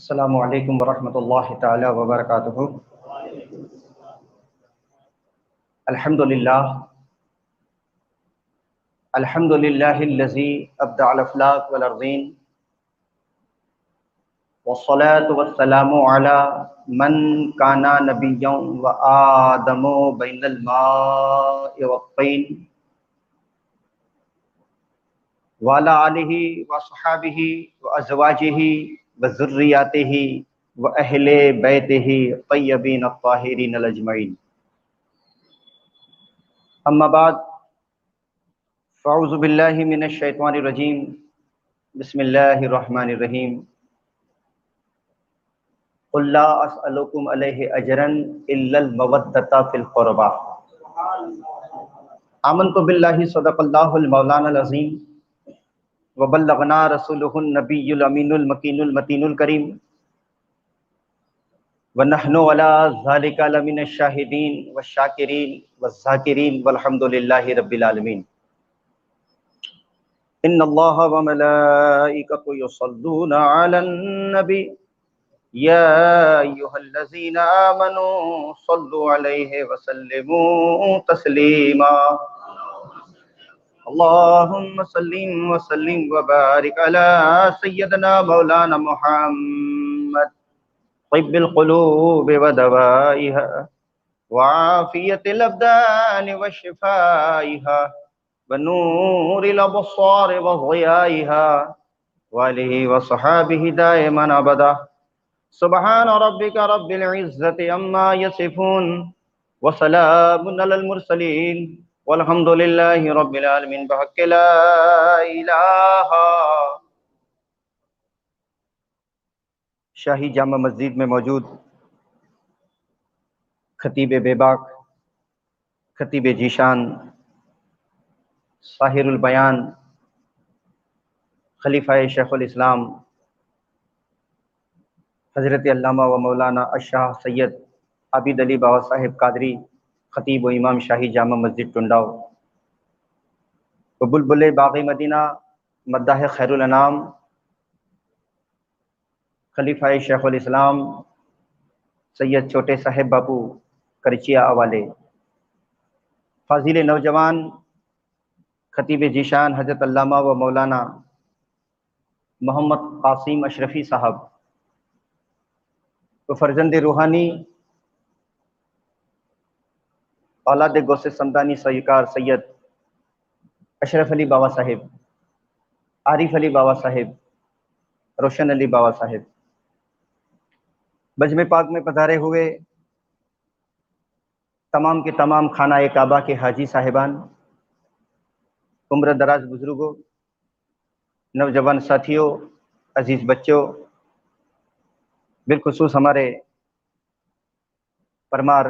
السلام علیکم ورحمۃ اللہ تعالی وبرکاتہ۔ الحمد للہ الذی ابدع الافلاک والارضین، والصلاة والسلام علی من کان نبیا وآدم بین الماء والطین، وعلی آلہ وصحابہ وازواجہ وذریاتہ واہل بیتہ الطیبین الطاہرین الاجمعین، اما بعد فاعوذ باللہ من الشیطان الرجیم، بسم اللہ الرحمن الرحیم۔ قل لا اسألکم علیہ اجرا الا المودۃ فی القربى، آمنت باللہ صدق اللہ المولانا العظیم، وبلغنا رسولہ النبی الامین المکین المتین الکریم، ونحن علی ذلک لمن الشاہدین والشاکرین والذاکرین والحمد للہ رب العالمین۔ ان اللہ وملائکتہ یصلون علی النبی یا ایھا الذین آمنوا صلوا علیہ وسلموا تسلیما، اللہم صل وسلم وبارک علی سیدنا مولانا محمد طب القلوب ودوائها وعافیت الابدان وشفائها ونور الابصار وضیائها وآلہ وصحابہ دائما ابدا، سبحان ربک رب العزت عما یصفون وسلام علی المرسلین والحمد للہ رب العالمین، بحق لا الہ۔ شاہی جامع مسجد میں موجود خطیب بے باک، خطیب ذیشان، ساحر البیان، خلیفہ شیخ الاسلام حضرت علامہ و مولانا الشاہ سید عابد علی بابا صاحب قادری، خطیب و امام شاہی جامع مسجد ٹنڈاؤ، و بلبل باغ مدینہ مداح خیر الانام، خلیفہ شیخ الاسلام سید چھوٹے صاحب باپو کرچیا اوالے، فاضل نوجوان خطیب ذیشان حضرت علامہ و مولانا محمد قاسم اشرفی صاحب، و فرزند روحانی اولاد گوس سمدانی سرکار سید اشرف علی بابا صاحب، عارف علی بابا صاحب، روشن علی بابا صاحب، بجم پاک میں پدھارے ہوئے تمام کے تمام خانہ کعبہ کے حاجی صاحبان، عمر دراز بزرگوں، نوجوان ساتھیوں، عزیز بچوں، بالخصوص ہمارے پرمار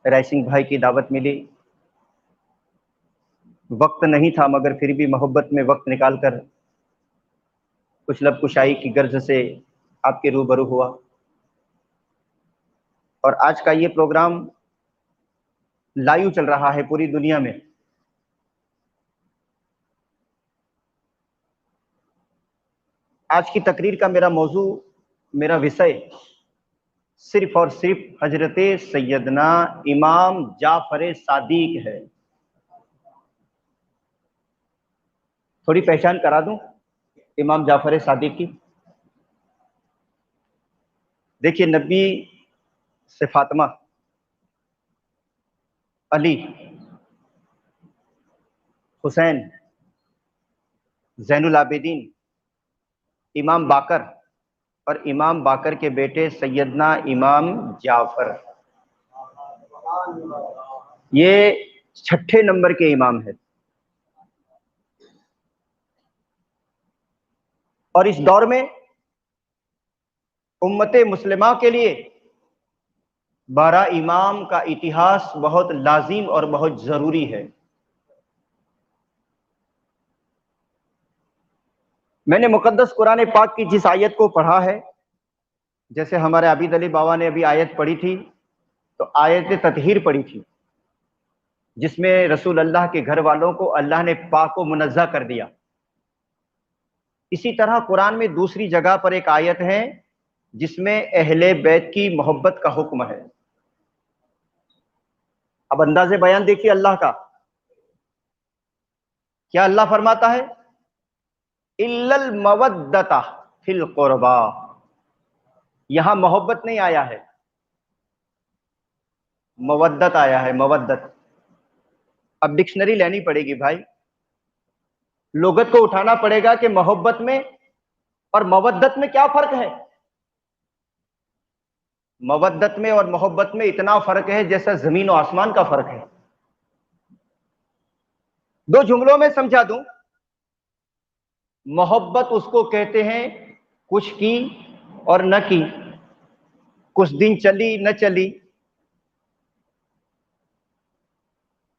رائسنگ بھائی کی دعوت ملی، وقت نہیں تھا مگر پھر بھی محبت میں وقت نکال کر کچھ لب کشائی کی غرض سے آپ کے روبرو ہوا، اور آج کا یہ پروگرام لائیو چل رہا ہے پوری دنیا میں۔ آج کی تقریر کا میرا موضوع، میرا وشے صرف اور صرف حضرت سیدنا امام جعفر صادق ہے۔ تھوڑی پہچان کرا دوں امام جعفر صادق کی۔ دیکھیے، نبی سے فاطمہ، علی، حسین، زین العابدین، امام باقر، اور امام باقر کے بیٹے سیدنا امام جعفر، یہ چھٹے نمبر کے امام ہے۔ اور اس دور میں امت مسلمہ کے لیے 12 امام کا اتہاس بہت لازم اور بہت ضروری ہے۔ میں نے مقدس قرآن پاک کی جس آیت کو پڑھا ہے، جیسے ہمارے عابد علی بابا نے ابھی آیت پڑھی تھی، تو آیت تطہیر پڑھی تھی، جس میں رسول اللہ کے گھر والوں کو اللہ نے پاک و منزہ کر دیا۔ اسی طرح قرآن میں دوسری جگہ پر ایک آیت ہے जिसमें अहले बैत की मोहब्बत का हुक्म है। अब अंदाज़े बयान देखिए अल्लाह का, क्या अल्लाह फरमाता है, इल्लल मवद्दता फिल कुर्बा, यहां मोहब्बत नहीं आया है, मवद्दत आया है, मवद्दत। अब डिक्शनरी लेनी पड़ेगी भाई, लुगत को उठाना पड़ेगा कि मोहब्बत में और मवद्दत में क्या फर्क है। मवद्दत में और मोहब्बत में इतना फर्क है जैसा जमीन और आसमान का फर्क है। दो जुमलों में समझा दूं, मोहब्बत उसको कहते हैं कुछ की और न की, कुछ दिन चली न चली।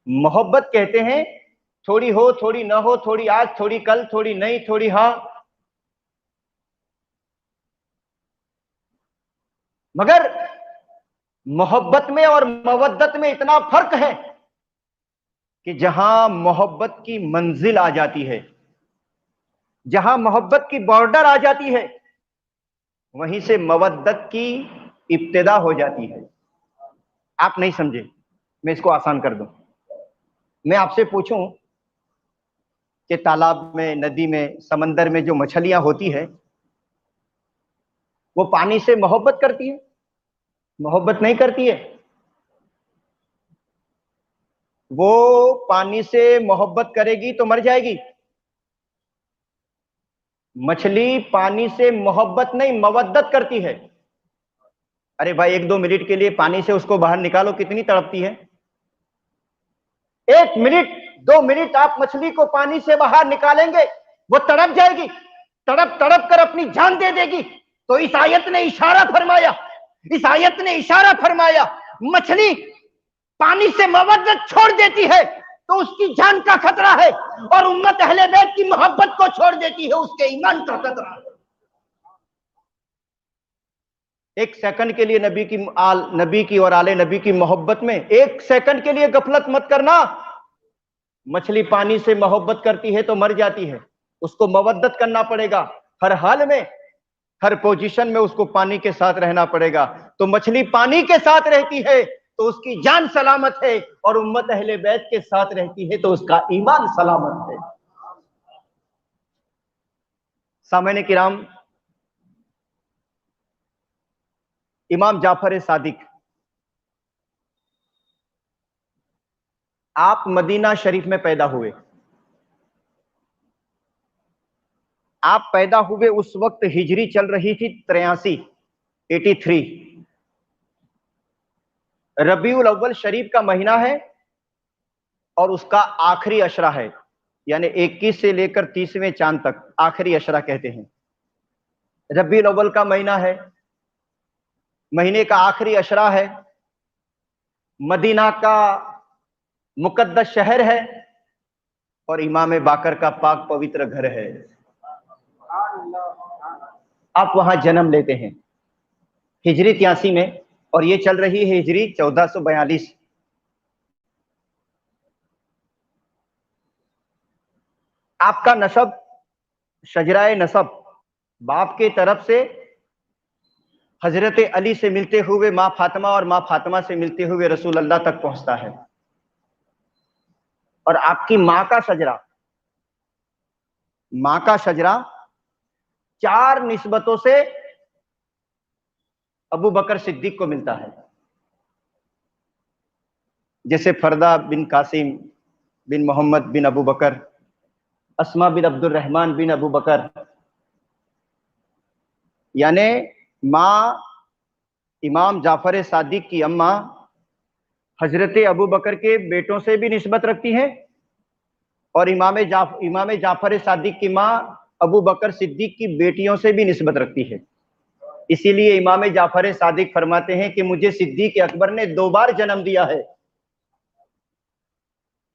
मोहब्बत कहते हैं थोड़ी हो थोड़ी न हो, थोड़ी आज थोड़ी कल, थोड़ी नहीं थोड़ी हाँ। मगर मोहब्बत में और मवद्दत में इतना फर्क है कि जहां मोहब्बत की मंजिल आ जाती है, जहां मोहब्बत की बॉर्डर आ जाती है, वहीं से मवद्दत की इब्तिदा हो जाती है। आप नहीं समझे, मैं इसको आसान कर दूं। मैं आपसे पूछूं कि तालाब में, नदी में, समंदर में जो मछलियां होती है, वो पानी से मोहब्बत करती है? मोहब्बत नहीं करती है। वो पानी से मोहब्बत करेगी तो मर जाएगी। मछली पानी से मोहब्बत नहीं, मवद्दत करती है। अरे भाई, 1-2 मिनट के लिए पानी से उसको बाहर निकालो, कितनी तड़पती है। 1 मिनट 2 मिनट आप मछली को पानी से बाहर निकालेंगे, वो तड़प जाएगी, तड़प तड़प कर अपनी जान दे देगी। तो इस आयत ने इशारा फरमाया, इस आयत ने इशारा फरमाया, मछली पानी से मवद्दत छोड़ देती है तो उसकी जान का खतरा है, और उम्मत अहले बैत की मोहब्बत को छोड़ देती है, उसके ईमान का खतरा है। एक सेकंड के लिए नबी की और आले नबी की मोहब्बत में एक सेकंड के लिए गफलत मत करना। मछली पानी से मोहब्बत करती है तो मर जाती है, उसको मवद्दत करना पड़ेगा, हर हाल में, हर पोजीशन में उसको पानी के साथ रहना पड़ेगा। तो मछली पानी के साथ रहती है तो उसकी जान सलामत है, और उम्मत अहले बैत के साथ रहती है तो उसका ईमान सलामत है। सामने किराम, इमाम जाफर सादिक, आप मदीना शरीफ में पैदा हुए। आप पैदा हुए उस वक्त हिजरी चल रही थी 83 रबीउल अव्वल शरीफ का महीना है, और उसका आखिरी अशरा है, यानी 21 से लेकर 30वें चांद तक आखिरी अशरा कहते हैं। रबीउल अव्वल का महीना है, महीने का आखिरी अशरा है, मदीना का मुकद्दस शहर है, और इमाम बाकर का पाक पवित्र घर है। आप वहां जन्म लेते हैं हिजरी 83 में, और ये चल रही है हिजरी 1442। आपका नसब, शजराए नसब, बाप के तरफ से हजरत अली से मिलते हुए माँ फातिमा, और माँ फातिमा से मिलते हुए रसूल अल्लाह तक पहुंचता है। और आपकी माँ का शजरा 4 निस्बतों से अबू बकर सिद्दीक को मिलता है, जैसे फरदा बिन कासिम बिन मोहम्मद बिन अबू बकर, अस्मा बिन अब्दुल रहमान बिन अबू बकर। यानी माँ इमाम जाफर सादिक की अम्मा हजरत अबू बकर के बेटों से भी निस्बत रखती हैं, और इमाम जाफर सादिक की माँ अबू बकर सिद्दीक की बेटियों से भी निस्बत रखती है। इसीलिए इमाम जाफर सादिक फरमाते हैं कि मुझे सिद्दीक अकबर ने 2 बार जन्म दिया है।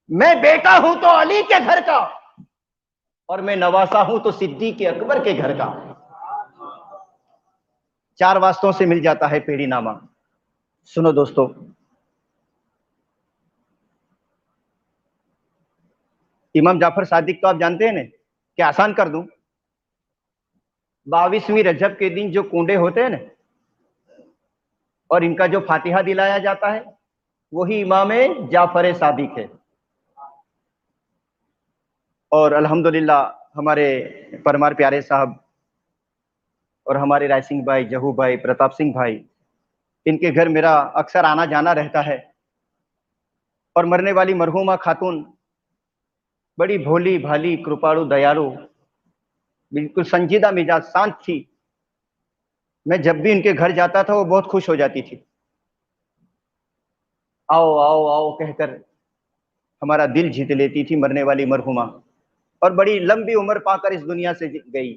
मैं बेटा हूं तो अली के घर का, और मैं नवासा हूं तो सिद्दीक अकबर के घर का। 4 वास्तों से मिल जाता है पेड़ी नामा। सुनो दोस्तों, इमाम जाफर सादिक तो आप जानते हैं ना, कि आसान कर दूं, 22वीं रजब के दिन जो कुंडे होते हैं ना, और इनका जो फातिहा दिलाया जाता है, वही इमाम जाफर सादिक है। और अल्हम्दुलिल्लाह हमारे परमार प्यारे साहब और हमारे राय सिंह भाई, जहू भाई, प्रताप सिंह भाई, इनके घर मेरा अक्सर आना जाना रहता है। और मरने वाली मरहूमा खातून बड़ी भोली भाली, कृपाणु, दयालु, बिल्कुल संजीदा मिजाज, शांत थी। मैं जब भी इनके घर जाता था वो बहुत खुश हो जाती थी। आओ आओ आओ कहकर हमारा दिल जीत लेती थी मरने वाली मरहुमा, और बड़ी लंबी उम्र पाकर इस दुनिया से गई।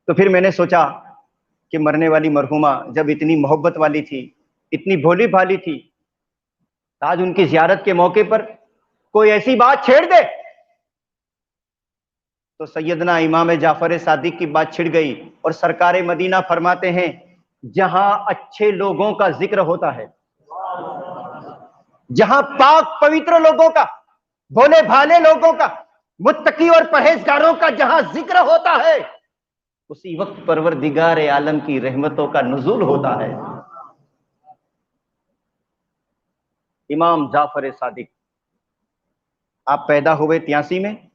तो फिर मैंने सोचा कि मरने वाली मरहुमा जब इतनी मोहब्बत वाली थी, इतनी भोली भाली थी, आज उनकी जियारत के मौके पर कोई ऐसी बात छेड़ दे तो सैयदना इमाम जाफर सादिक की बात छिड़ गई। और सरकारे मदीना फरमाते हैं, जहां अच्छे लोगों का जिक्र होता है, जहां पाक पवित्र लोगों का, भोले भाले लोगों का, मुत्तकी और परहेजगारों का जहां जिक्र होता है, उसी वक्त परवरदिगार आलम की रहमतों का नुज़ूल होता है। इमाम जाफर सादिक, आप पैदा हुए 83 में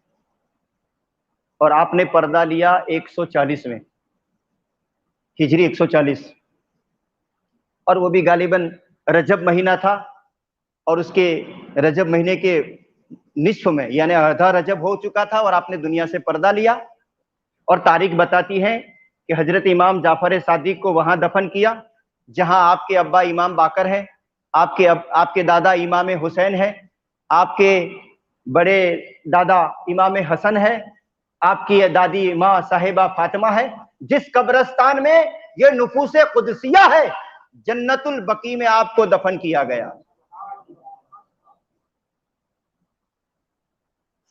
और आपने पर्दा लिया 140 में, हिजरी 140, और वो भी गालिबन रजब महीना था। और उसके रजब महीने के निस्फ में, यानी आधा रजब हो चुका था और आपने दुनिया से पर्दा लिया। और तारीख बताती है कि हजरत इमाम जाफर सादिक को वहां दफन किया जहां आपके अब्बा इमाम बाकर है, आपके दादा इमाम हुसैन है, आपके बड़े दादा इमाम हसन है, आपकी दादी माँ साहिबा फातिमा है। जिस कब्रिस्तान में ये नुफूसे कुदसिया है, जन्नतुल बकी में आपको दफन किया गया।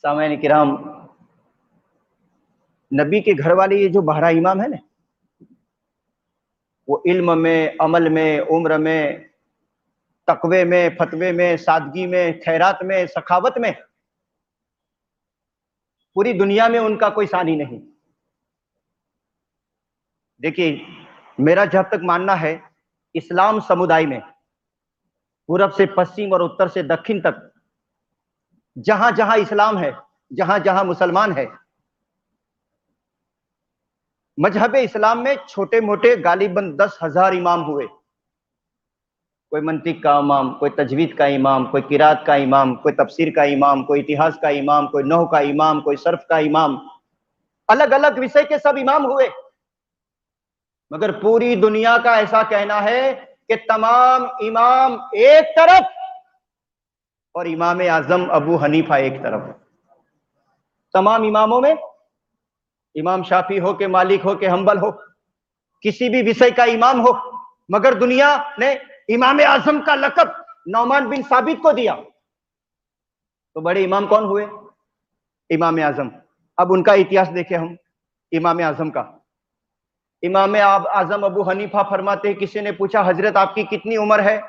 सामईन किराम, नबी के घर वाले ये जो बहरा इमाम है ना, वो इल्म में, अमल में, उम्र में, तकवे में, फतवे में, सादगी में, खैरात में, सखावत में, पूरी दुनिया में उनका कोई सानी नहीं। देखिए, मेरा जब तक मानना है, इस्लाम समुदाय में पूरब से पश्चिम और उत्तर से दक्षिण तक जहां जहां इस्लाम है, जहां जहां मुसलमान है, मजहब इस्लाम में छोटे मोटे गालिबन 10,000 इमाम हुए। कोई मंतिक का इमाम, कोई तजवीद का इमाम, कोई किरात का इमाम, कोई तफसीर का इमाम, कोई इतिहास का इमाम, कोई नहव का इमाम, कोई सर्फ का इमाम, अलग अलग विषय के सब इमाम हुए। मगर पूरी दुनिया का ऐसा कहना है कि तमाम इमाम एक तरफ और इमाम आजम अबू हनीफा एक तरफ। तमाम इमामों में, इमाम शाफी हो के मालिक हो के हम्बल हो, किसी भी विषय का इमाम हो, मगर दुनिया ने इमाम आजम का लक़ब नौमान बिन साबित को दिया। तो बड़े इमाम कौन हुए? इमाम आजम। अब उनका इतिहास देखें हम, इमाम आजम का। इमाम आजम अबू हनीफा फरमाते हैं, किसी ने पूछा हजरत आपकी कितनी उम्र है?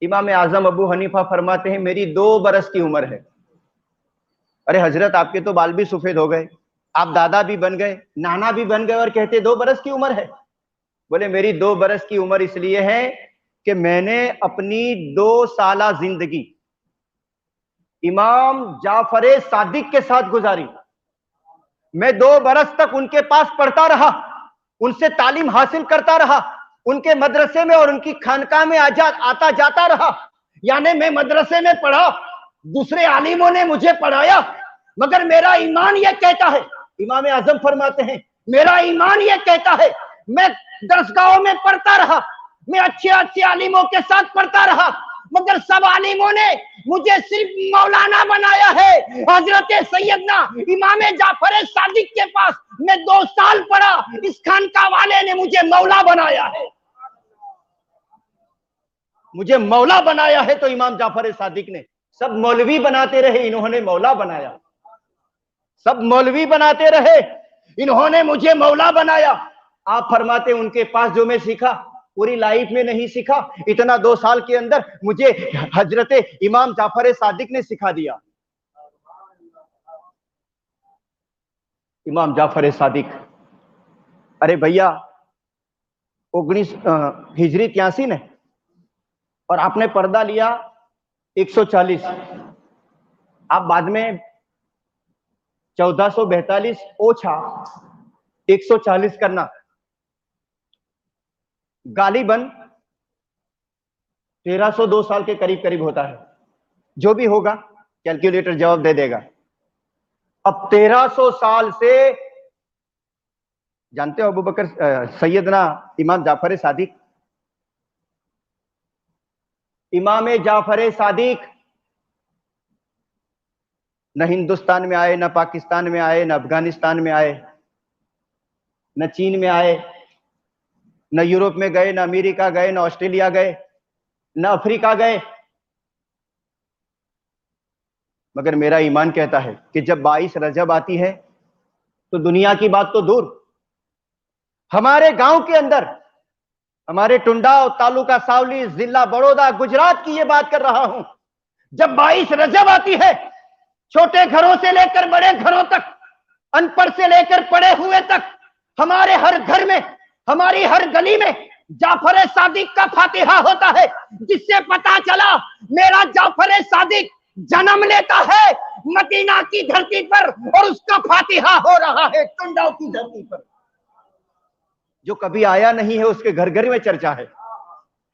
इमाम आजम अबू हनीफा फरमाते हैं, मेरी 2 बरस की उम्र है। अरे हजरत, आपके तो बाल भी सफेद हो गए, आप दादा भी बन गए, नाना भी बन गए, और कहते 2 बरस की उम्र है। बोले मेरी 2 बरस की उम्र इसलिए है कि मैंने अपनी 2 साला जिंदगी इमाम जाफर सादिक के साथ गुजारी। मैं 2 बरस तक उनके पास पढ़ता रहा, उनसे तालीम हासिल करता रहा, उनके मदरसे में और उनकी खानकाह में आता जाता रहा। यानी मैं मदरसे में पढ़ा, दूसरे आलिमों ने मुझे पढ़ाया, मगर मेरा ईमान यह कहता है, इमाम आजम फरमाते हैं, मेरा ईमान यह कहता है, मैं दरसगाहों में पढ़ता रहा, मैं अच्छे अच्छे आलिमों के साथ पढ़ता रहा, मगर सब आलिमों ने मुझे सिर्फ मौलाना बनाया है। हजरत सैयदना इमाम जाफर सादिक के पास मैं 2 साल पढ़ा, इस खानका वाले ने मुझे मौला बनाया है। मुझे मौला बनाया है तो इमाम जाफर सादिक ने। सब मौलवी बनाते रहे, इन्होंने मौला बनाया। सब मौलवी बनाते रहे, इन्होंने मुझे मौला बनाया। आप फरमाते उनके पास जो मैं सीखा पूरी लाइफ में नहीं सीखा, इतना 2 साल के अंदर मुझे हजरत इमाम जाफर सादिक ने सिखा दिया। इमाम जाफर सादिक। अरे भैया 19 हिजरी 83 ने, और आपने पर्दा लिया 140, आप बाद में 1442 ओछा 140 करना, गालिबन 1302 साल के करीब करीब होता है। जो भी होगा कैलकुलेटर जवाब दे देगा। अब 1300 साल से, जानते हो अबू बकर सैयदना इमाम जाफर सादिक, इमाम जाफर सादिक न हिंदुस्तान में आए, न पाकिस्तान में आए, न अफगानिस्तान में आए, न चीन में आए, न यूरोप में गए, न अमेरिका गए, न ऑस्ट्रेलिया गए, न अफ्रीका गए। मगर मेरा ईमान कहता है कि जब 22 रजब आती है तो दुनिया की बात तो दूर, हमारे गांव के अंदर, हमारे टुंडाव तालुका सावली जिला बड़ौदा गुजरात की ये बात कर रहा हूं, जब 22 रजब आती है, छोटे घरों से लेकर बड़े घरों तक, अनपढ़ से लेकर पढ़े हुए तक, हमारे हर घर में, हमारी हर गली में जाफर सादिक का फातिहा होता है, जिससे पता चला मेरा जाफर सादिक जन्म लेता है मदीना की धरती पर और उसका फातिहा हो रहा है टुंडाव की धरती पर। जो कभी आया नहीं है उसके घर घर में चर्चा है,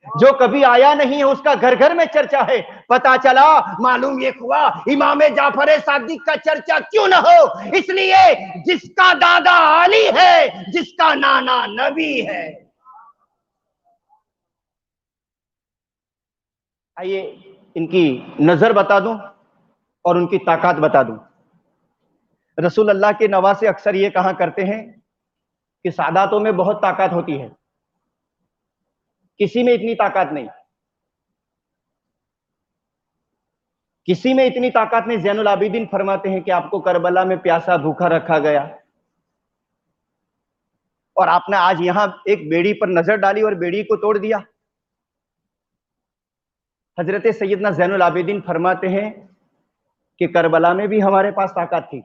जो कभी आया नहीं है उसका घर घर में चर्चा है। पता चला, मालूम ये हुआ इमाम जाफर सादिक का चर्चा क्यों न हो, इसलिए जिसका दादा अली है, जिसका नाना नबी है। आइए इनकी नजर बता दूं और उनकी ताकत बता दूं। रसूल अल्लाह के नवासे अक्सर ये कहा करते हैं कि सादातों में बहुत ताकत होती है, किसी में इतनी ताकत नहीं, किसी में इतनी ताकत नहीं। ज़ैनुल आबिदीन फरमाते हैं कि आपको करबला में प्यासा भूखा रखा गया और आपने आज यहां एक बेड़ी पर नजर डाली और बेड़ी को तोड़ दिया। हजरत सैयदना ज़ैनुल आबिदीन फरमाते हैं कि करबला में भी हमारे पास ताकत थी,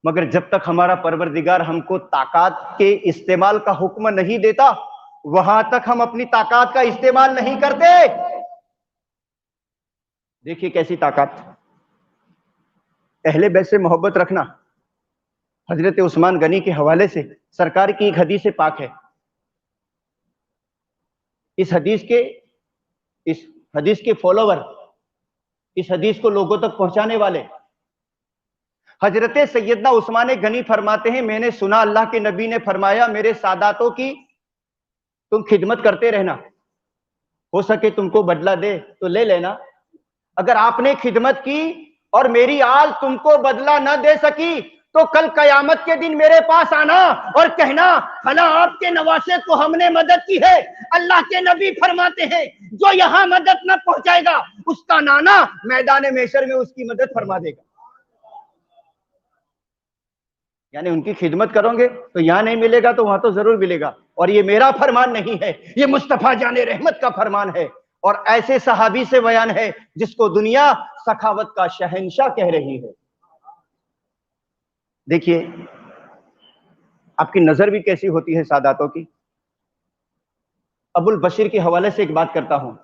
मगर जब तक हमारा परवरदिगार हमको ताकत के इस्तेमाल का हुक्म नहीं देता, वहां तक हम अपनी ताकत का इस्तेमाल नहीं करते। देखिए कैसी ताकत। अहले बैत से मोहब्बत रखना हजरत उस्मान गनी के हवाले से सरकार की एक हदीस पाक है। इस हदीस के फॉलोवर, इस हदीस को लोगों तक पहुंचाने वाले हजरत सैयदना उस्मान गनी फरमाते हैं, मैंने सुना अल्लाह के नबी ने फरमाया, मेरे सादातों की तुम खिदमत करते रहना, हो सके तुमको बदला दे तो ले लेना। अगर आपने खिदमत की और मेरी आल तुमको बदला न दे सकी तो कल कयामत के दिन मेरे पास आना और कहना फला आपके नवासे को हमने मदद की है। अल्लाह के नबी फरमाते हैं, जो यहां मदद न पहुंचाएगा उसका नाना मैदान महशर में उसकी मदद फरमा देगा। यानी उनकी खिदमत करोगे तो यहां नहीं मिलेगा तो वहां तो जरूर मिलेगा। और ये मेरा फरमान नहीं है, ये मुस्तफा जाने रहमत का फरमान है और ऐसे सहाबी से बयान है जिसको दुनिया सखावत का शहंशाह कह रही है। देखिए आपकी नजर भी कैसी होती है सादातों की। अबुल बशीर के हवाले से एक बात करता हूं।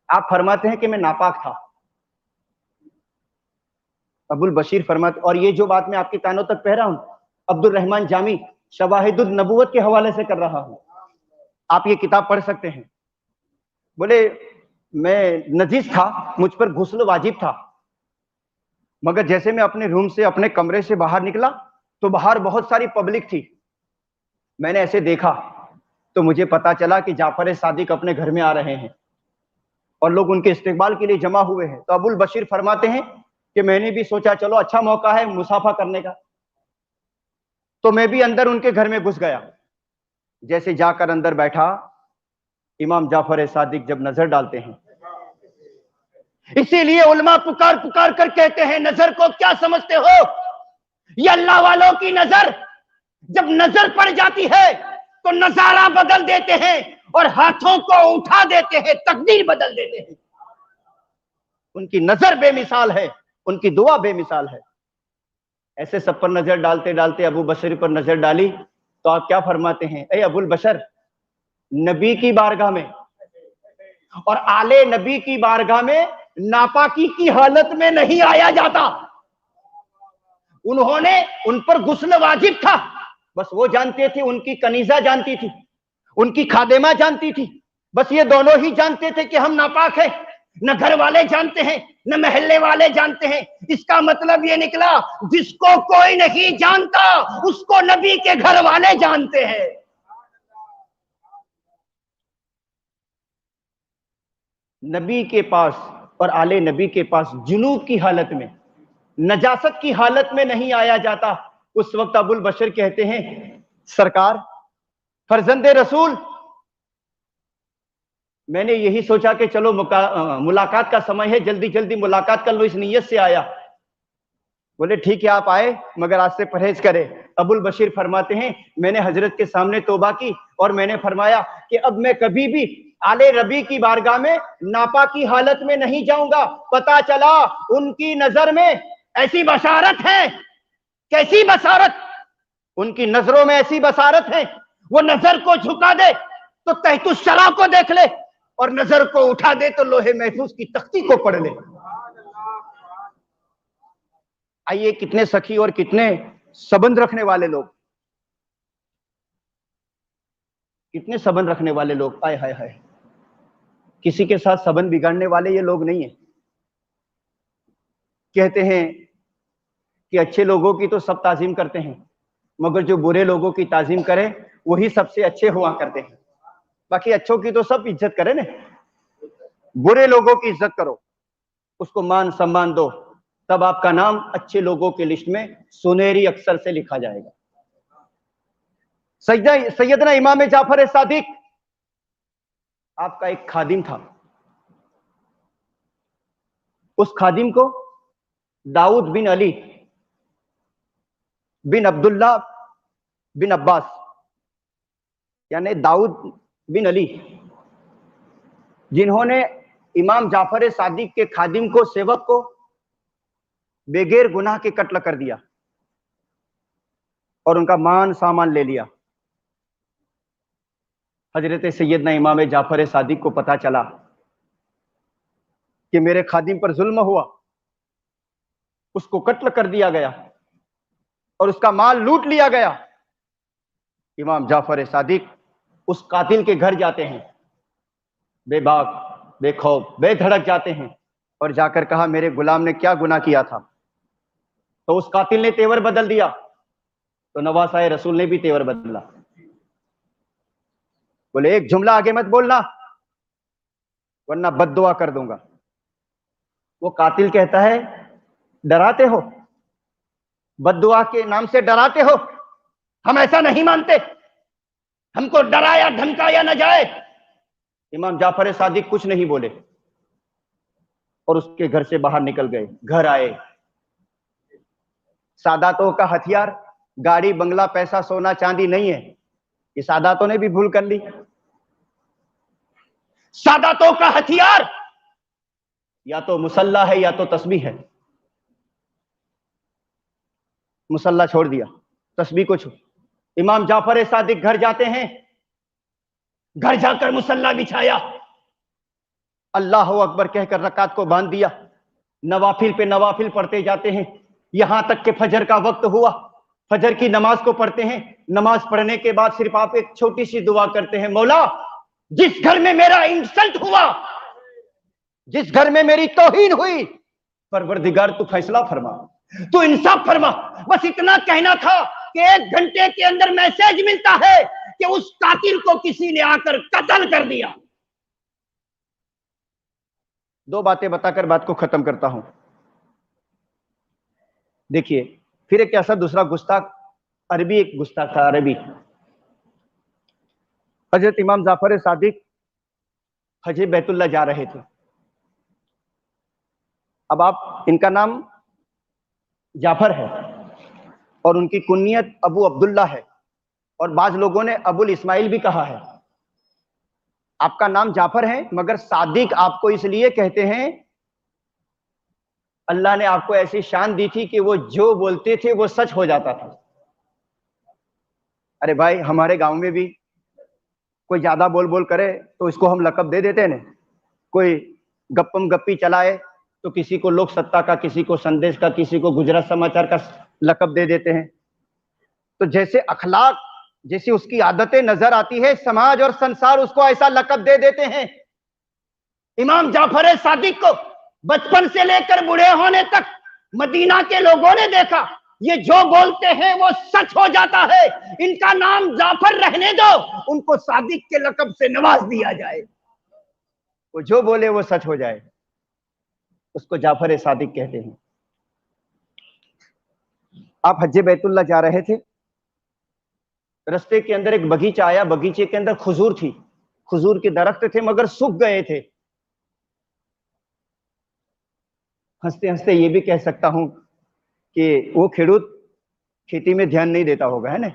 आप फरमाते हैं कि मैं नापाक था। अबुल बशीर फरमाते, और ये जो बात मैं आपके कानों तक कह रहा हूं अब्दुल रहमान जामी शवाहिदुल नबुवत के हवाले से कर रहा हूं, आप ये किताब पढ़ सकते हैं। बोले मैं नजीस था, मुझ पर गुस्ल वाजिब था, मगर जैसे मैं अपने रूम से, अपने कमरे से बाहर निकला तो बाहर बहुत सारी पब्लिक थी। मैंने ऐसे देखा तो मुझे पता चला कि जाफर सादिक अपने घर में आ रहे हैं और लोग उनके इस्तेकबाल के लिए जमा हुए हैं। तो अबुल बशीर फरमाते हैं कि मैंने भी सोचा चलो अच्छा मौका है मुसाफा करने का, तो मैं भी अंदर उनके घर में घुस गया। जैसे जाकर अंदर बैठा, इमाम जाफर सादिक जब नजर डालते हैं, इसीलिए उलमा पुकार पुकार कर कहते हैं नजर को क्या समझते हो, ये अल्लाह वालों की नजर जब नजर पड़ जाती है तो नजारा बदल देते हैं और हाथों को उठा देते हैं, तकदीर बदल देते हैं। उनकी नजर बेमिसाल है, उनकी दुआ बेमिसाल है। ایسے سب پر نظر ڈالتے ڈالتے ابو بشر پر نظر ڈالی تو آپ کیا فرماتے ہیں؟ اے ابو البشر، نبی کی بارگاہ میں اور آلے نبی کی بارگاہ میں ناپاکی کی حالت میں نہیں آیا جاتا. انہوں نے ان پر غسل واجب تھا، بس وہ جانتے تھے، ان کی کنیزہ جانتی تھی، ان کی خادمہ جانتی تھی، بس یہ دونوں ہی جانتے تھے کہ ہم ناپاک ہیں. نہ گھر والے جانتے ہیں نہ محلے والے جانتے ہیں. اس کا مطلب یہ نکلا جس کو کوئی نہیں جانتا اس کو نبی کے گھر والے جانتے ہیں. نبی کے پاس اور آل نبی کے پاس جنوب کی حالت میں، نجاست کی حالت میں نہیں آیا جاتا. اس وقت ابو البشر کہتے ہیں سرکار فرزند رسول، میں نے یہی سوچا کہ چلو ملاقات کا سمے ہے، جلدی جلدی ملاقات کر لو، اس نیت سے آیا. بولے ٹھیک ہے آپ آئے مگر آج سے پرہیز کرے. ابو البشر فرماتے ہیں میں نے حضرت کے سامنے توبہ کی اور میں نے فرمایا کہ اب میں کبھی بھی آل ربی کی بارگاہ میں ناپاکی حالت میں نہیں جاؤں گا. پتا چلا ان کی نظر میں ایسی بشارت ہے، کیسی بشارت، ان کی نظروں میں ایسی بشارت ہے، وہ نظر کو جھکا دے تو تحت الشرع کو دیکھ لے اور نظر کو اٹھا دے تو لوہے محفوظ کی تختی کو پڑھ لے. آئیے کتنے سخی اور کتنے سبند رکھنے والے لوگ، کتنے سبند رکھنے والے لوگ. آئے ہائے ہائے، کسی کے ساتھ سبند بگاڑنے والے یہ لوگ نہیں ہیں. کہتے ہیں کہ اچھے لوگوں کی تو سب تعظیم کرتے ہیں مگر جو برے لوگوں کی تعظیم کرے وہی سب سے اچھے ہوا کرتے ہیں. باقی اچھوں کی تو سب عزت کرے نا، برے لوگوں کی عزت کرو، اس کو مان سمان دو، تب آپ کا نام اچھے لوگوں کے لسٹ میں سنہری اکثر سے لکھا جائے گا. سیدنا امام جعفر صادق آپ کا ایک خادم تھا. اس خادم کو داؤد بن علی بن عبداللہ بن عباس، یعنی داؤد بن علی، جنہوں نے امام جعفر صادق کے خادم کو، سیوک کو بغیر گناہ کے قتل کر دیا اور ان کا مان سامان لے لیا. حضرت سیدنا امام جعفر صادق کو پتا چلا کہ میرے خادم پر ظلم ہوا، اس کو قتل کر دیا گیا اور اس کا مال لوٹ لیا گیا. امام جعفر صادق اس قاتل کے گھر جاتے ہیں، بے باک، بے خوف، بے دھڑک جاتے ہیں اور جا کر کہا میرے غلام نے کیا گناہ کیا تھا؟ تو اس قاتل نے تیور بدل دیا، تو نواسہ رسول نے بھی تیور بدلا. بولے ایک جملہ آگے مت بولنا ورنہ بد دعا کر دوں گا. وہ قاتل کہتا ہے ڈراتے ہو، بد دعا کے نام سے ڈراتے ہو، ہم ایسا نہیں مانتے، ہم کو ڈرایا دھمکایا نہ جائے. امام جعفر صادق کچھ نہیں بولے اور اس کے گھر سے باہر نکل گئے. گھر آئے، ساداتوں کا ہتھیار گاڑی بنگلہ پیسہ سونا چاندی نہیں ہے، یہ ساداتوں نے بھی بھول کر لی. ساداتوں کا ہتھیار یا تو مسلح ہے یا تو تسبیح ہے. مسلح چھوڑ دیا، تسبیح کو چھوڑ. امام جعفر صادق گھر جاتے ہیں، گھر جا کر مسلح بچھایا، اللہ اکبر کہہ کر رکعت کو باندھ دیا، نوافل پہ نوافل پڑھتے جاتے ہیں یہاں تک کہ فجر کا وقت ہوا. فجر کی نماز کو پڑھتے ہیں، نماز پڑھنے کے بعد صرف آپ ایک چھوٹی سی دعا کرتے ہیں، مولا جس گھر میں میرا انسلٹ ہوا، جس گھر میں میری توہین ہوئی، پروردگار تو فیصلہ فرما، تو انصاف فرما. بس اتنا کہنا تھا کہ 1 گھنٹے کے اندر میسج ملتا ہے کہ اس قاتل کو کسی نے آ کر قتل کر دیا. 2 باتیں بتا کر بات کو ختم کرتا ہوں. دیکھیے پھر ایک ایسا دوسرا گستاخ عربی، ایک گستاخ تھا عربی. حضرت امام جعفر صادق حج بیت اللہ جا رہے تھے. اب آپ ان کا نام جعفر ہے اور ان کی کنیت ابو عبداللہ ہے اور بعض لوگوں نے ابو الاسماعیل بھی کہا ہے. آپ کا نام جعفر ہے مگر صادق آپ کو اس لیے کہتے ہیں اللہ نے آپ کو ایسی شان دی تھی کہ وہ جو بولتے تھے وہ سچ ہو جاتا تھا. ارے بھائی ہمارے گاؤں میں بھی کوئی زیادہ بول بول کرے تو اس کو ہم لقب دے دیتے ہیں نا. کوئی گپم گپی چلائے تو کسی کو لوک ستا کا, کسی کو سندیش کا, کسی کو گجرات سماچار کا لقب دے دیتے ہیں. تو جیسے اخلاق, جیسی اس کی عادتیں نظر آتی ہے, سماج اور سنسار اس کو ایسا لقب دے دیتے ہیں. امام جعفر صادق کو بچپن سے لے کر بوڑھے ہونے تک مدینہ کے لوگوں نے دیکھا, یہ جو بولتے ہیں وہ سچ ہو جاتا ہے, ان کا نام جعفر رہنے دو, ان کو صادق کے لقب سے نواز دیا جائے. وہ جو بولے وہ سچ ہو جائے, اس کو جعفر صادق کہتے ہیں. آپ حج بیت اللہ جا رہے تھے, رستے کے اندر ایک باغیچہ آیا, باغیچے کے اندر کھجور تھی, کھجور کے درخت تھے مگر سوکھ گئے تھے. ہنستے ہنستے یہ بھی کہہ سکتا ہوں کہ وہ کھیڑوت کھیتی میں دھیان نہیں دیتا ہوگا, ہے نا.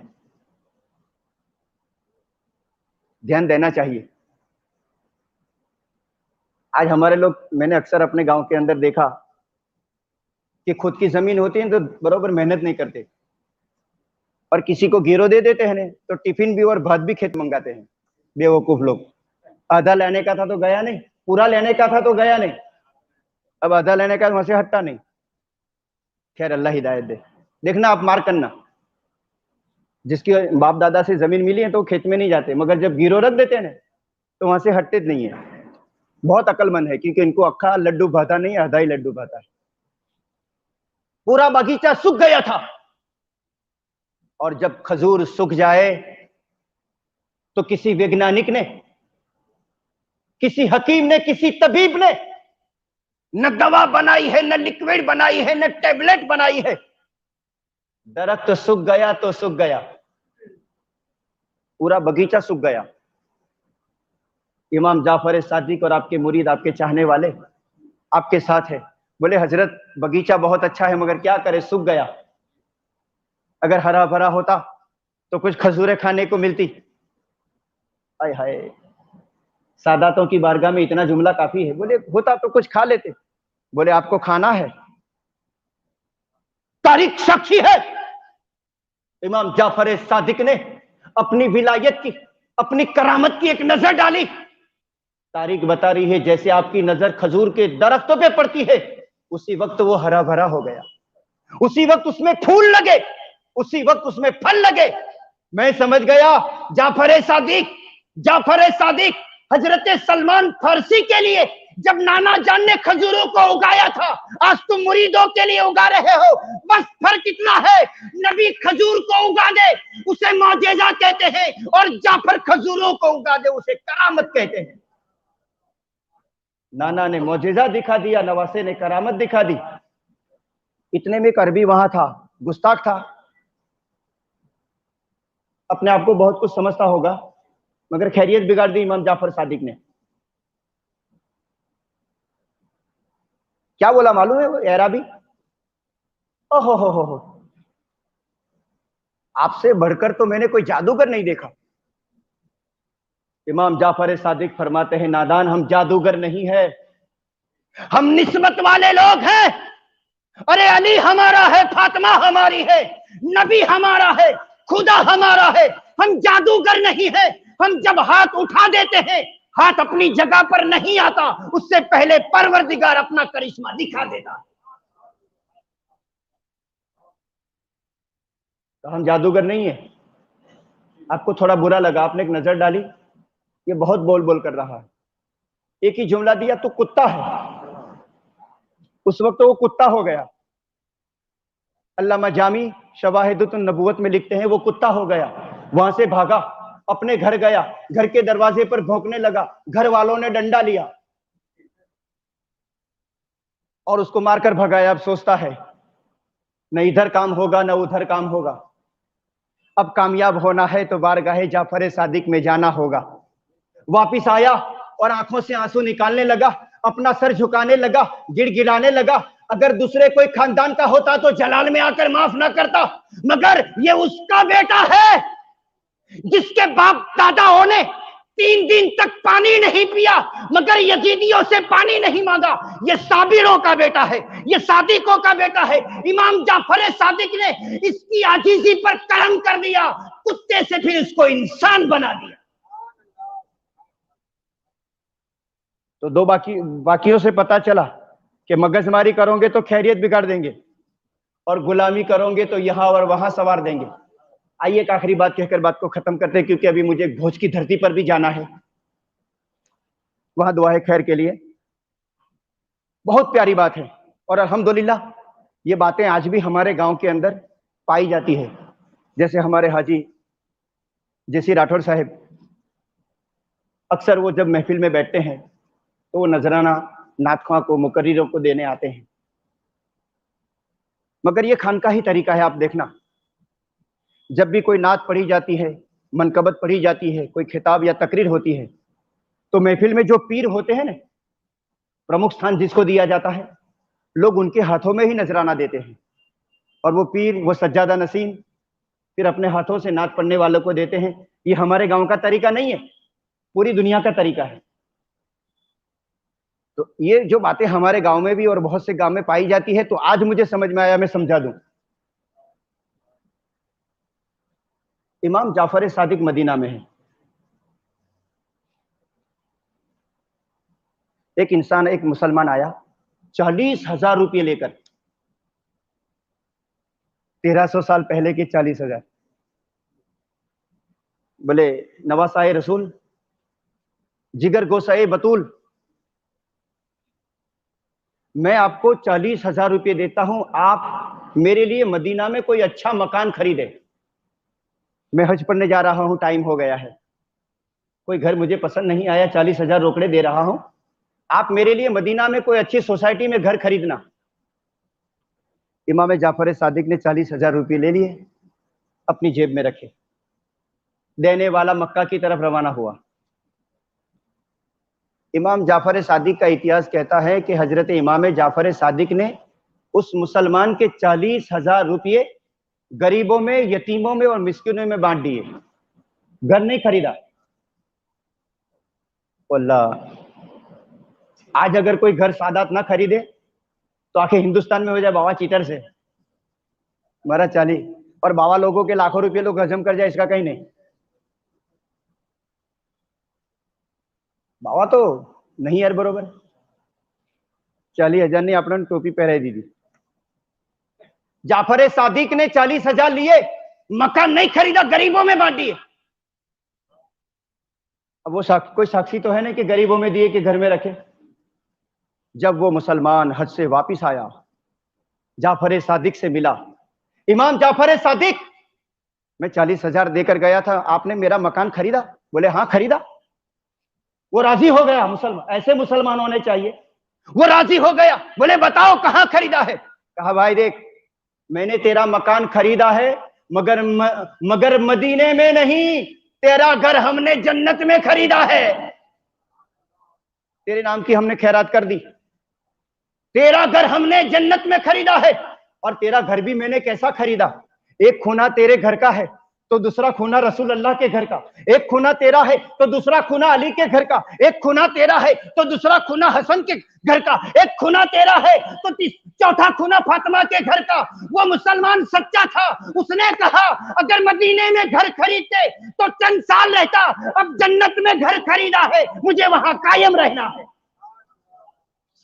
دھیان دینا چاہیے. آج ہمارے لوگ, میں نے اکثر اپنے گاؤں کے اندر دیکھا کہ خود کی زمین ہوتی ہے تو برابر محنت نہیں کرتے, اور کسی کو گیرو دے دیتے ہیں تو ٹفن بھی اور بھات بھی کھیت منگاتے ہیں. بیوقوف لوگ. آدھا لینے کا تھا تو گیا نہیں, پورا لینے کا تھا تو گیا نہیں, اب آدھا لینے کا وہاں سے ہٹتا نہیں. خیر اللہ ہدایت دے. دیکھنا آپ مار کرنا, جس کی باپ دادا سے زمین ملی ہے تو وہ کھیت میں نہیں جاتے, مگر جب گیرو رکھ دیتے ہیں تو وہاں سے ہٹتے نہیں ہیں. بہت عقل مند ہے, کیونکہ ان کو اکھا لڈو بھاتا نہیں, آدھا ہی لڈو بھاتا ہے. پورا باغیچہ سوکھ گیا تھا, اور جب کھجور سوکھ جائے تو کسی ویگنانک نے, کسی حکیم نے, کسی طبیب نے نہ دوا بنائی ہے, نہ لکوڈ بنائی ہے, نہ ٹیبلٹ بنائی ہے. درخت سوکھ گیا تو سوکھ گیا, پورا باغیچہ سوکھ گیا. امام جعفر صادق اور آپ کے مرید, آپ کے چاہنے والے آپ کے ساتھ ہے. بولے حضرت باغیچہ بہت اچھا ہے مگر کیا کرے, سوکھ گیا. اگر ہرا بھرا ہوتا تو کچھ کھجوریں کھانے کو ملتی. ہائے ہائے, ساداتوں کی بارگاہ میں اتنا جملہ کافی ہے. بولے ہوتا تو کچھ کھا لیتے. بولے آپ کو کھانا ہے, تاریخ ساکھی ہے, امام جعفر صادق نے اپنی ولایت کی, اپنی کرامت کی ایک نظر ڈالی. تاریخ بتا رہی ہے جیسے آپ کی نظر کھجور کے درختوں پہ پڑتی ہے, اسی وقت وہ ہرا بھرا ہو گیا, اسی وقت اس میں پھول لگے, اسی وقت اس میں پھل لگے. میں سمجھ گیا جعفر صادق, جعفر صادق حضرت سلمان فارسی کے لیے جب نانا جان نے کھجوروں کو اگایا تھا, آج تم مریدوں کے لیے اگا رہے ہو. بس فرق اتنا ہے, نبی کھجور کو اگا دے اسے معجزہ کہتے ہیں, اور جعفر کھجوروں کو اگا دے اسے کرامت کہتے ہیں. نانا نے معجزہ دکھا دیا, نواسے نے کرامت دکھا دی. اتنے میں ایک عربی وہاں تھا, گستاخ تھا, اپنے آپ کو بہت کچھ سمجھتا ہوگا, مگر خیریت بگاڑ دی امام جعفر صادق نے. کیا بولا معلوم ہے وہ عربی؟ اوہ ہو ہو, آپ سے بڑھ کر تو میں نے کوئی جادوگر نہیں دیکھا. امام جعفر صادق فرماتے ہیں نادان, ہم جادوگر نہیں ہے, ہم نسبت والے لوگ ہیں. ارے علی ہمارا ہے, فاطمہ ہماری ہے, نبی ہمارا ہے, خدا ہمارا ہے. ہم جادوگر نہیں ہے. ہم جب ہاتھ اٹھا دیتے ہیں, ہاتھ اپنی جگہ پر نہیں آتا, اس سے پہلے پروردگار اپنا کرشمہ دکھا دیتا. تو ہم جادوگر نہیں ہیں. آپ کو تھوڑا برا لگا, آپ نے ایک نظر ڈالی, یہ بہت بول بول کر رہا ہے, ایک ہی جملہ دیا تو کتا ہے. اس وقت وہ کتا ہو گیا. علامہ جامی شواہد النبوت میں لکھتے ہیں وہ کتا ہو گیا. وہاں سے بھاگا, اپنے گھر گیا, گھر کے دروازے پر بھونکنے لگا. گھر والوں نے ڈنڈا لیا اور اس کو مار کر بھگایا. اب سوچتا ہے نہ ادھر کام ہوگا نہ ادھر کام ہوگا, اب کامیاب ہونا ہے تو بارگاہ جعفر صادق میں جانا ہوگا. واپس آیا اور آنکھوں سے آنسو نکالنے لگا, اپنا سر جھکانے لگا, گڑ گڑانے لگا. اگر دوسرے کوئی خاندان کا ہوتا تو جلال میں آ کر معاف نہ کرتا, مگر یہ اس کا بیٹا ہے جس کے باپ داداؤں نے 3 दिन तक पानी नहीं पिया, मगर यजीदियों से पानी नहीं मांगा। ये साबिरों का बेटा है, ये सादिकों का बेटा है। इमाम जाफर सादिक ने इसकी आजीजी पर करम कर दिया, कुत्ते से फिर इसको इंसान बना दिया। तो दो बाकियों से पता चला कि मगजमारी करोगे तो खैरियत बिगाड़ देंगे और गुलामी करोगे तो यहां और वहां सवार देंगे। आइए एक आखिरी बात कहकर बात को खत्म करते हैं, क्योंकि अभी मुझे भोज की धरती पर भी जाना है, वहां दुआ है खैर के लिए। बहुत प्यारी बात है और अल्हम्दुलिल्लाह ये बातें आज भी हमारे गांव के अंदर पाई जाती है। जैसे हमारे हाजी जैसी राठौर साहब, अक्सर वो जब महफिल में बैठते हैं तो वो नजराना नातख्वां को, मुकर्रिरों को देने आते हैं। मगर ये खानकाही तरीका है। आप देखना, जब भी कोई नात पढ़ी जाती है, मनकबत पढ़ी जाती है, कोई खिताब या तकरीर होती है, तो महफिल में जो पीर होते हैं ना, प्रमुख स्थान जिसको दिया जाता है, लोग उनके हाथों में ही नजराना देते हैं। और वो पीर, वो सज्जादा नसीम फिर अपने हाथों से नात पढ़ने वालों को देते हैं। ये हमारे गांव का तरीका नहीं है, पूरी दुनिया का तरीका है। तो ये जो बातें हमारे गांव में भी और बहुत से गांव में पाई जाती है, तो आज मुझे समझ में आया, मैं समझा दूं। इमाम जाफर सादिक मदीना में है। एक इंसान, एक मुसलमान आया 40,000 रुपये लेकर। 1300 साल पहले के 40,000। बोले, नवासाए रसूल, जिगर गोसाए बतूल, मैं आपको 40,000 रुपये देता हूं, आप मेरे लिए मदीना में कोई अच्छा मकान खरीदे। मैं हज पढ़ने जा रहा हूं, टाइम हो गया है, कोई घर मुझे पसंद नहीं आया, 40,000 रोकड़े दे रहा हूं, आप मेरे लिए मदीना में कोई अच्छी सोसाइटी में घर खरीदना। इमाम जाफर सादिक ने 40,000 रुपये ले लिए, अपनी जेब में रखे। देने वाला मक्का की तरफ रवाना हुआ। इमाम जाफर सादिक का इतिहास कहता है कि हजरत इमाम जाफर सादिक ने उस मुसलमान के 40,000 रुपये गरीबों में, यतीमों में और मिस्किनों में बांट दिए। घर नहीं खरीदा। अल्लाह, आज अगर कोई घर सादात ना खरीदे तो आखिर हिंदुस्तान में हो जाए बाबा चीटर से मरा चाली, और बाबा लोगों के लाखों रुपये लोग हजम कर जाए, इसका कहीं नहीं। बाबा तो नहीं यार बरोबर। 40,000 ने अपना टोपी पहराई दी थी। जाफर सादिक ने 40,000 लिए, मकान नहीं खरीदा, गरीबों में बांट दिए। अब वो कोई साक्षी तो है नहीं कि गरीबों में दिए कि घर में रखे। जब वो मुसलमान हज से वापिस आया, जाफर सादिक से मिला, इमाम जाफर सादिक, मैं 40,000 देकर गया था, आपने मेरा मकान खरीदा? बोले हाँ खरीदा। वो राजी हो गया। मुसलमान, ऐसे मुसलमान होने चाहिए। वो राजी हो गया। बोले बताओ कहां खरीदा है? कहा भाई देख, मैंने तेरा मकान खरीदा है, मगर मदीने में नहीं, तेरा घर हमने जन्नत में खरीदा है। तेरे नाम की हमने खैरात कर दी, तेरा घर हमने जन्नत में खरीदा है। और तेरा घर भी मैंने कैसा खरीदा, एक खूना तेरे घर का है तो दूसरा खूना रसूल अल्लाह के घर का, एक खूना तेरा है तो दूसरा खूना अली के घर का, एक खूना तेरा है तो दूसरा खूना हसन के घर का, एक खूना तेरा है तो चौथा खूना फातिमा के घर का। वो मुसलमान सच्चा था, उसने कहा अगर मदीने में घर खरीदते तो चंद साल रहता, अब जन्नत में घर खरीदा है, मुझे वहां कायम रहना है।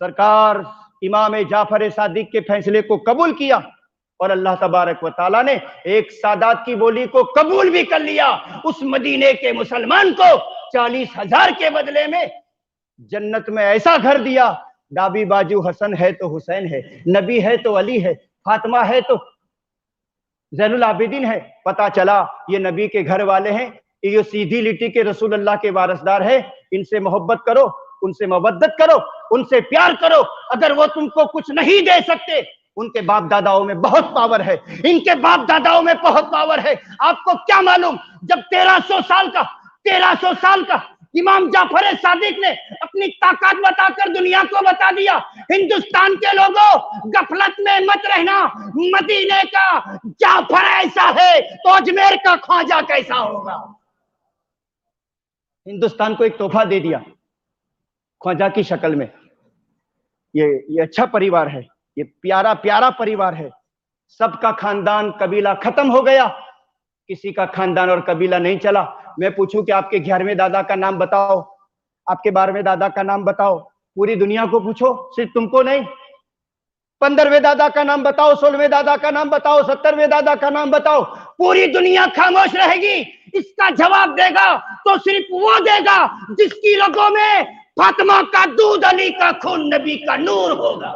सरकार इमाम जाफर सादिक के फैसले को कबूल किया और अल्लाह तबारक व तआला ने एक सादात की बोली को कबूल भी कर लिया। उस मदीने के मुसलमान को 40,000 के बदले में जन्नत में ऐसा घर दिया, दाबी बाजू हसन है तो हुसैन है, नबी है तो अली है, फातिमा है तो ज़ैनुल आबिदीन है। पता चला ये नबी के घर वाले हैं, ये सीधी लिट्टी के रसूल अल्लाह के वारसदार है। इनसे मोहब्बत करो, उनसे मवद्दत करो, उनसे प्यार करो। अगर वो तुमको कुछ नहीं दे सकते, उनके बाप दादाओं में बहुत पावर है, इनके बाप दादाओं में बहुत पावर है। आपको क्या मालूम, जब 1300 साल का इमाम जाफर सादिक ने अपनी ताकत बताकर दुनिया को बता दिया, हिंदुस्तान के लोगों गफलत में मत रहना, मदीने का जाफर ऐसा है तो अजमेर का ख्वाजा कैसा होगा। हिंदुस्तान को एक तोहफा दे दिया ख्वाजा की शक्ल में। ये अच्छा परिवार है, ये प्यारा प्यारा परिवार है। सबका खानदान कबीला खत्म हो गया, किसी का खानदान और कबीला नहीं चला। मैं पूछूं कि आपके 11वें दादा का नाम बताओ, आपके 12वें दादा का नाम बताओ, पूरी दुनिया को पूछो, सिर्फ तुमको नहीं। 15वें दादा का नाम बताओ, 16वें दादा का नाम बताओ, 17वें दादा का नाम बताओ, पूरी दुनिया खामोश रहेगी। इसका जवाब देगा तो सिर्फ वो देगा जिसकी रगों में फातिमा का दूध, अली का खून, नबी का नूर होगा।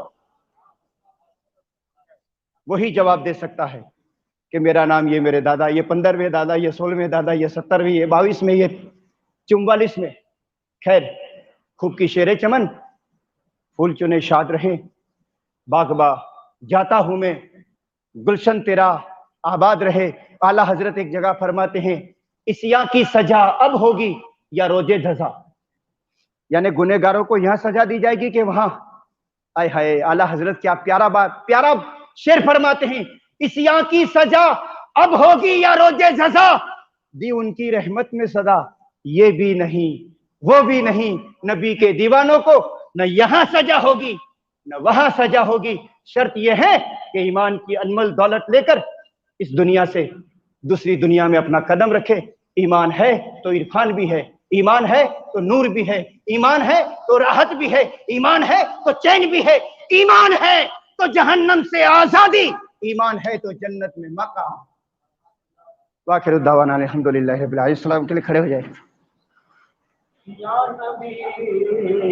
वही जवाब दे सकता है कि मेरा नाम, ये मेरे दादा, ये 15वें दादा, ये 16वें दादा, ये 17वें, ये 22वें, ये 44वें। खैर, खूब की शेरे चमन, फूल चुने शाद रहे, बागबा जाता हूं मैं, गुलशन तेरा आबाद रहे। आला हजरत एक जगह फरमाते हैं, इसिया की सजा अब होगी या रोजे धजा, यानी गुनहगारों को यहां सजा दी जाएगी कि वहां। आय हाय, आला हजरत क्या प्यारा बात, प्यारा शेर फरमाते हैं, इसिया की सजा अब होगी या रोजे धजा, दी उनकी रहमत में सदा, ये भी नहीं वो भी नहीं, नबी के दीवानों को न यहां सजा होगी न वहां सजा होगी। शर्त यह है कि ईमान की अनमोल दौलत लेकर इस दुनिया से दूसरी दुनिया में अपना कदम रखे। ईमान है तो इरफान भी है, ईमान है तो नूर भी है, ईमान है तो राहत भी है, ईमान है तो चैन भी है, ईमान है तो जहन्नम से आजादी, ईमान है तो जन्नत में मकाम। वाखिर दावाना अल्हम्दुलिल्लाहि रब्बिल आलमीन। के लिए खड़े हो जाए।